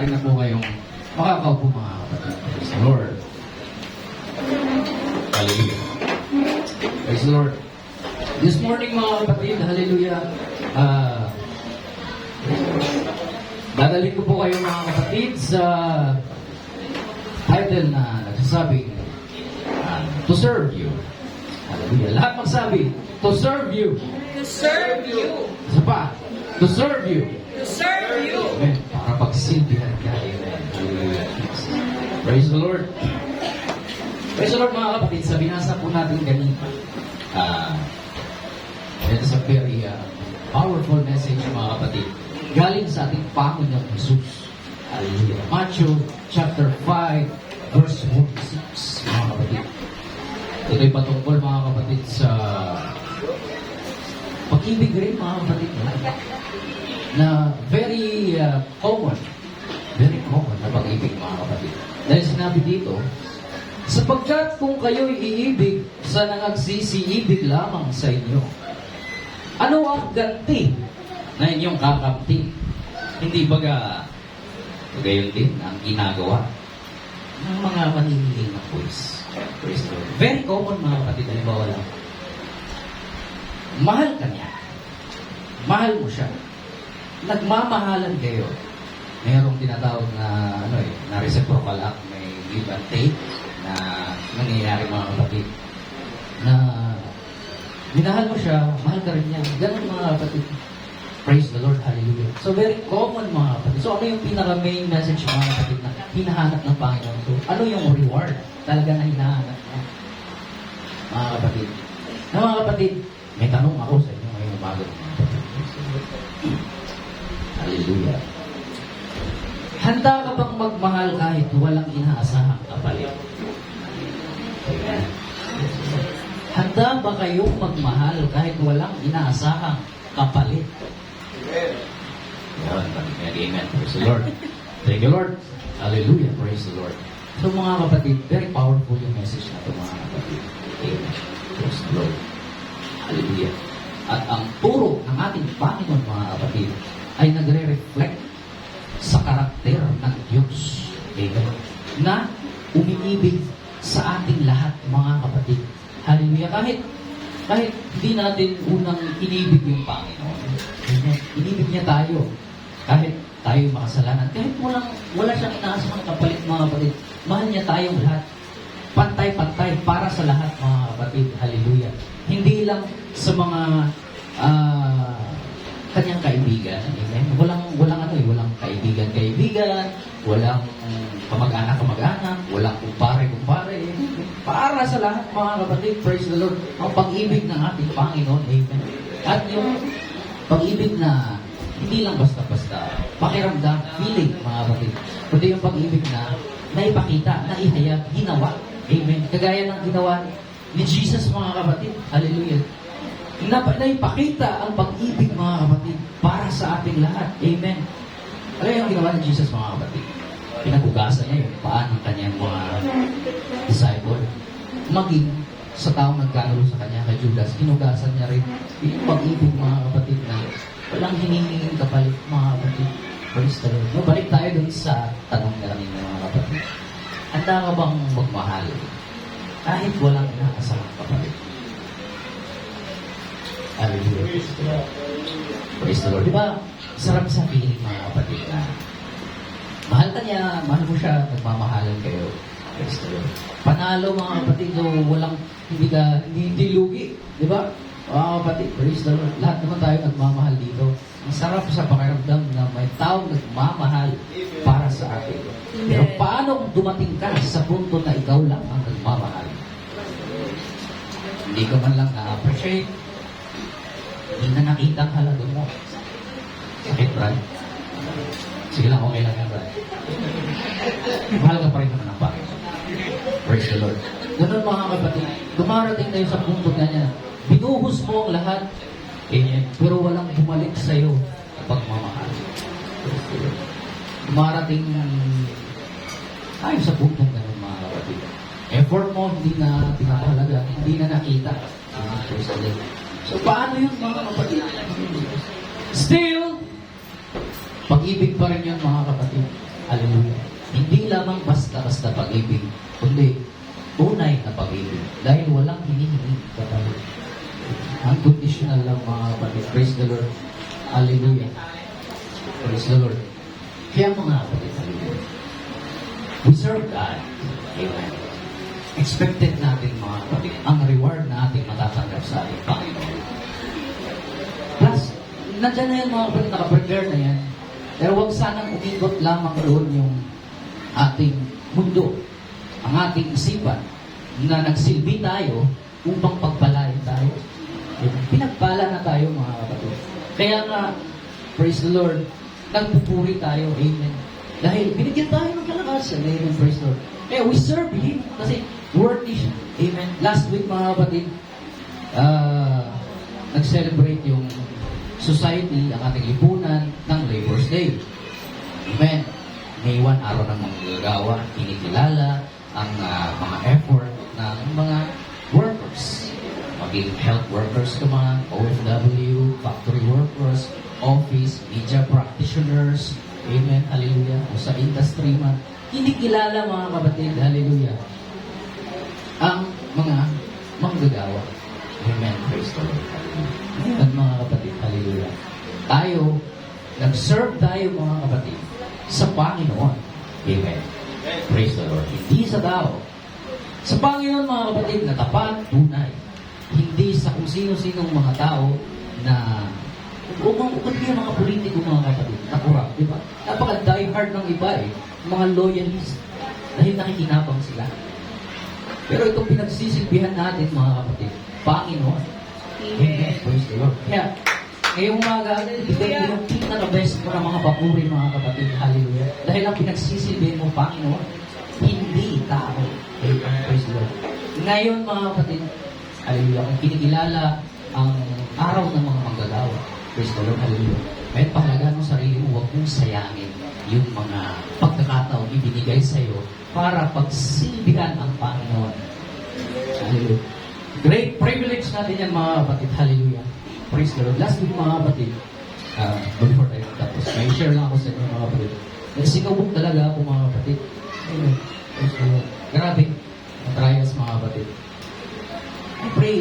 maaari na po kayong makakaupo mga kapatid. Praise the Lord. Hallelujah. Praise the Lord. This morning mga kapatid, hallelujah, dadalhin ko po kayo mga kapatid sa title na nagsasabing to serve you. Hallelujah. Lahat magsabi, to serve you. To serve you. Isa pa, to serve you. To serve you. Amen. Para pagsilbihan ka. Amen. Hallelujah. Praise the Lord. Praise the Lord mga kapatid. Sa binasa po natin kanina, ito sa very powerful message mga kapatid. Galing sa ating Panginoong Jesus. Hallelujah. Matthew chapter 5 verse 46 mga kapatid. Ito'y patungkol mga kapatid sa pag-ibig rin mga kapatid na very common na pag-ibig mga kapatid. Dahil sinabi dito, sapagkat kung kayo'y iibig sa nangagsisi-ibig lamang sa inyo, ano ang ganti na inyong kakamti? Hindi baga gayon din ang ginagawa ng mga maniniling na boys. Praise the Lord. Very common mga kapatid. Halimbawa lang, mahal ka niya. Mahal mo siya. Nagmamahalan kayo. Mayroong tinatawag na na reciprocal act, may give and take na nangyayari mga kapatid. Na minahal mo siya, mahal ka rin niya. Ganun mga kapatid. Praise the Lord. Hallelujah. So very common mga kapatid. So ano yung pinaka-main message mga kapatid na hinahanap ng Panginoon? So ano yung reward talaga na hinahanap niya? Mga kapatid. Na mga kapatid, may tanong ako sa inyo ngayong umaga. Hallelujah. Handa ka bang magmahal kahit walang inaasahang kapalit? Amen. Handa ba kayong magmahal kahit walang inaasahang kapalit? Amen. Amen. Praise the Lord. Thank you, Lord. Hallelujah. Praise the Lord. So mga kapatid, very powerful yung message na ito mga kapatid. Amen. Praise the Lord. Hallelujah. At ang turo ng ating Panginoon mga kapatid ay nagre-reflect sa karakter ng Diyos. Amen. Na umiibig sa ating lahat mga kapatid. Hallelujah. Kahit hindi natin unang inibig yung Panginoon. Amen. Inibig niya tayo. Kahit tayo makasalanan. Kahit wala siyang inaasahang kapalit mga kapatid. Mahal niya tayong lahat. Pantay-pantay para sa lahat mga kapatid. Hallelujah. Hindi lang sa mga kanyang kaibigan. Amen. Walang kaibigan, walang kamag-anak, walang kumpare. Para sa lahat mga kapatid, praise the Lord, ang pag-ibig ng ating Panginoon. Amen. At yung pag-ibig na hindi lang basta-basta pakiramdam, feeling mga kapatid, kundi yung pag-ibig na naipakita, naihayag, ginawa. Amen. Kagaya ng ginawa ni Jesus mga kapatid. Hallelujah. Naipakita ang pag-ibig mga kapatid para sa ating lahat. Amen. Ano yung ginawa ni Jesus mga kapatid? Pinagugasan niya yung paa ng kanyang mga disciple. Maging sa taong nagkagulo sa kanya kay Judas, hinugasan niya rin yung pag-ibig mga kapatid na walang hinihinging kapalit mga kapatid. Praise the Lord. No, balik tayo dun sa tanong namin mga kapatid. Handa ka bang magmahal kahit walang inaasahang kapalit? Hallelujah. Praise the Lord. Diba, sarap sa feeling mga kapatid na mahal ka niya, mahal mo siya, nagmamahalan kayo. Praise the Lord. Panalo mga kapatid, so walang, hindi lugi. Diba? Mga kapatid, praise the Lord. Lahat naman tayo nagmamahal dito. Ang sarap sa pakiramdam na may taong nagmamahal para sa atin. Pero paano kung dumating ka sa punto na ikaw lang ang nagmamahal? Hindi ka man lang na-appreciate. Hindi na nakita ang halaga mo. Sakit, Brad. Sige lang, okay lang yan, Brad. Mahal ka pa rin naman ang Panginoon. Praise the Lord. Ganun mga kapatid, dumarating tayo sa punto ganyan. Binuhos mo ang lahat, pero walang bumalik sa'yo na pagmamahal. Praise the Lord. Dumarating tayo sa puntong ganun mga kapatid. Effort mo, hindi na pinapahalaga, hindi na nakita. Praise the Lord. So, paano yun mga kapatid? Still, pag-ibig pa rin yun mga kapatid. Hallelujah. Hindi lamang basta-basta pag-ibig, kundi tunay na pag-ibig. Dahil walang hinihingi kapatid. Unconditional lang mga kapatid. Praise the Lord. Hallelujah. Praise the Lord. Kaya mga kapatid, hallelujah. We serve God. Amen. Expected natin mga kapatid, ang reward na ating matatanggap sa ating Panginoon. Plus, nandyan na yan mga kapatid, nakaprepare na yan. Pero huwag sanang umikot lamang doon yung ating mundo, ang ating isipan, na nagsilbi tayo upang pagpalain tayo. Pinagpala na tayo mga kapatid. Kaya nga, praise the Lord, nagpupuri tayo. Amen. Dahil binigyan tayo ng kalakasan. Amen. Praise the Lord. Kaya we serve Him kasi worthy siya. Amen. Last week mga kapatid, nag-celebrate yung society, ang ating lipunan ng Labor's Day. Amen. May 1 araw ng manggagawa, kinikilala ang mga effort ng mga workers. Maging health workers ka man, OFW, factory workers, office, media practitioners, amen, hallelujah, o sa industry man. Kinikilala mga kapatid, hallelujah, ang mga manggagawa. Amen, praise the Lord. Ngayon mga kapatid, hallelujah, tayo, nag-serve tayo mga kapatid sa Panginoon. Amen. Praise the Lord. Hindi sa tao. Sa Panginoon mga kapatid na tapat, tunay. Hindi sa kung sino-sinong mga tao na o kaya mga politiko mga kapatid na kurap, di ba? Napaka-diehard ng iba mga loyalist dahil nakikinabang sila. Pero itong pinagsisilbihan natin mga kapatid, Panginoon. Amen. Praise the Lord. Kaya, ngayong umaga, ibigay mo yung pinaka-best mo ng mga papuri mga kapatid. Hallelujah. Dahil ang pinagsisilbihan mo, Panginoon, hindi tao. Amen. Praise the Lord. Ngayon mga kapatid, hallelujah, kung kinikilala ang araw ng mga manggagawa, praise the Lord, hallelujah. Kahit pangalagaan mo sarili mo, huwag mong sayangin yung mga pagkakataong ibinigay sa iyo para pagsilbihan ang Panginoon. Hallelujah. Great privilege natin yan mga kapatid. Hallelujah. Praise the Lord. Last week mga kapatid, before tayo tapos, may share lang ako sa inyo mga kapatid. Nagsikabog talaga ako mga kapatid. Amen. Praise the Lord. Grabe. Ang trials mga kapatid. I pray.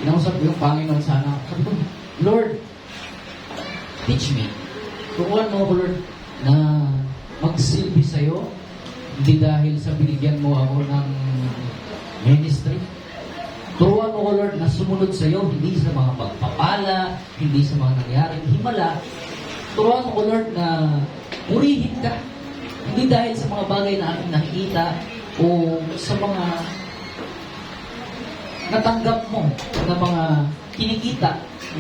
Inausap ko yung Panginoon sana. Sabi ko, Lord, teach me. Turuan mo ako, Lord, na magsilbi sa'yo, hindi dahil sa binigyan mo ako ng ministry. Turuan mo ko, Lord, na sumunod sa'yo, hindi sa mga pagpapala, hindi sa mga nangyaring himala. Turuan mo ko, Lord, na purihin ka. Hindi dahil sa mga bagay na aking nakikita o sa mga natanggap mo na mga kinikita,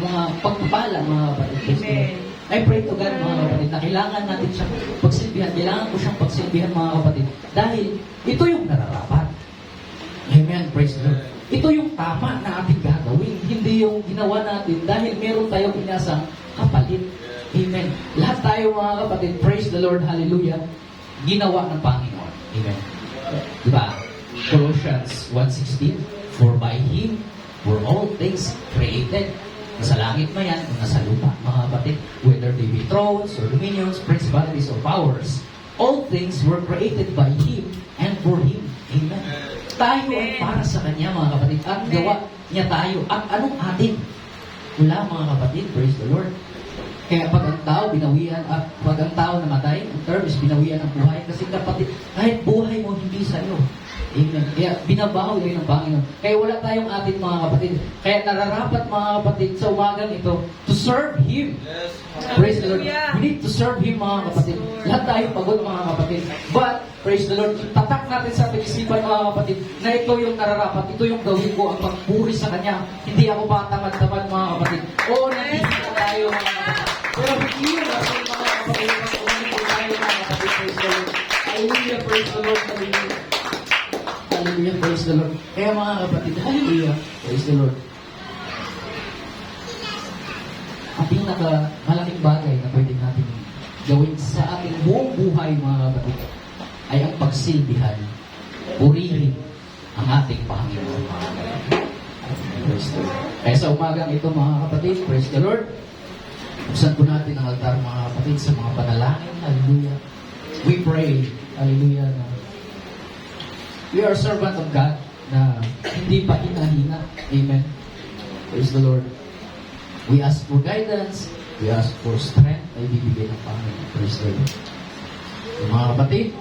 mga pagpapala, mga kapatid. Amen. I pray to God, mga kapatid, na kailangan natin siyang pagsilbihan. Kailangan ko siyang pagsilbihan, mga kapatid. Dahil ito yung nararapat. Amen. Praise the Lord. Ito yung tama na ating gagawin. Hindi yung ginawa natin dahil meron tayong inasang kapalit. Amen. Lahat tayo, mga kapatid, praise the Lord, hallelujah, ginawa ng Panginoon. Amen. Diba? Colossians 1:16, for by Him were all things created. Nasa langit man yan, o nasa lupa, mga kapatid, whether they be thrones or dominions, principalities or powers, all things were created by Him and for Him. Amen. Tayo ay para sa Kanya, mga kapatid, at gawa niya tayo. At anong atin? Wala, mga kapatid, praise the Lord. Kaya pag ang tao binawian, at pag ang tao namatay, ang term is binawian ang buhay. Kasi kapatid, kahit buhay mo hindi sa iyo. Amen. Kaya binabaho yun ng Panginoon. Kaya wala tayong atin, mga kapatid. Kaya nararapat, mga kapatid, sa umagang ito, to serve Him. Yes. Praise the Lord. We need to serve Him, mga kapatid. Lahat tayo pagod, mga kapatid. But, praise the Lord, tatak natin sa ating isipan, mga kapatid, na ito yung nararapat, ito yung gawin ko, ang pagpuri sa Kanya. Hindi ako patamad-tamad, mga kapatid. Oo, nandito tayo, mga kapatid. Pero hindi yun, mga kapatid, nandito tayo, mga kapatid, praise the Lord. Hallelujah, praise the Lord, hallelujah. Hallelujah, praise the Lord. Kaya mga kapatid, hallelujah, praise the Lord. Ang pinaka-malaking bagay na pwede natin gawin sa ating buong buhay, mga kapatid, ay ang pagsilbihan, purihin ang ating Panginoon, mga kapatid. Praise the Lord. Kaya sa umagang ito, mga kapatid, praise the Lord, buksan po natin ang altar, mga kapatid, sa mga panalangin. Hallelujah. We pray. Hallelujah. Na we are servant of God na hindi pa hinahina. Amen. Praise the Lord. We ask for guidance. We ask for strength na ibibigay ng Panginoon. Praise the Lord. Mga kapatid,